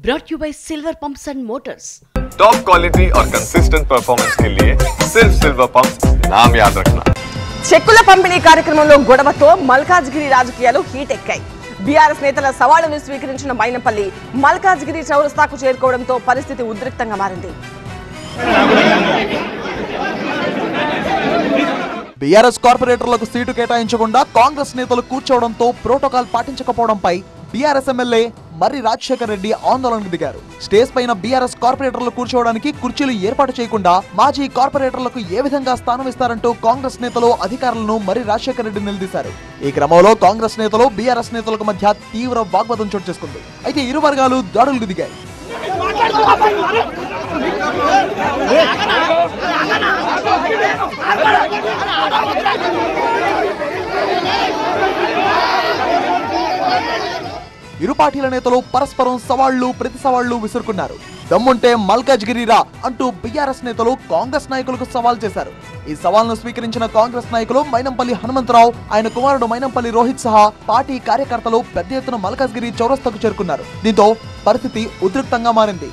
brought you by Silver Pumps and Motors. Top quality और consistent performance के लिए सिर्फ सिल्वर पंप्स नाम याद रखना। చెక్కుల పంపిణీ కార్యక్రమంలో గొడవతో మల్కాజ్గిరి రాజకీయాలు హీట్ ఎక్కాయి. బీఆర్ఎస్ నేతల సవాళ్లను స్వీకరించిన మైనంపల్లి మల్కాజ్గిరి చౌరస్తాకు చేరుకోవడంతో పరిస్థితి ఉద్రిక్తంగా మారింది. బీఆర్ఎస్ కార్పొరేటర్లకు సీటు కేటాయించకుండా కాంగ్రెస్ నేతలు కూర్చోవడంతో ప్రోటోకాల్ పాటించకపోవడంపై బీఆర్ఎస్ ఎమ్మెల్యే మర్రి రాజశేఖర్ రెడ్డి ఆందోళనకు దిగారు. స్టేజ్ పైన బీఆర్ఎస్ కార్పొరేటర్లు కూర్చోవడానికి కుర్చీలు ఏర్పాటు చేయకుండా మాజీ కార్పొరేటర్లకు ఏ విధంగా స్థానం ఇస్తారంటూ కాంగ్రెస్ నేతలు అధికారులను మర్రి రాజశేఖర్ రెడ్డి నిలదీశారు. ఈ క్రమంలో కాంగ్రెస్ నేతలు బీఆర్ఎస్ నేతలకు మధ్య తీవ్ర వాగ్వాదం చోటు చేసుకుంది. అయితే ఇరు వర్గాలు దాడులకు దిగాయి. ఇరు పార్టీల నేతలు పరస్పరం సవాళ్లు ప్రతి సవాళ్లు విసురుకున్నారు. దమ్ముంటే మల్కాజ్గిరిరా అంటూ బీఆర్ఎస్ నేతలు కాంగ్రెస్ నాయకులకు సవాల్ చేశారు. ఈ సవాల్ను స్వీకరించిన కాంగ్రెస్ నాయకులు మైనంపల్లి హనుమంతరావు, ఆయన కుమారుడు మైనంపల్లి రోహిత్ సహా పార్టీ కార్యకర్తలు పెద్ద ఎత్తున మల్కాజ్గిరి చౌరస్తాకు చేరుకున్నారు. దీంతో పరిస్థితి ఉద్రిక్తంగా మారింది.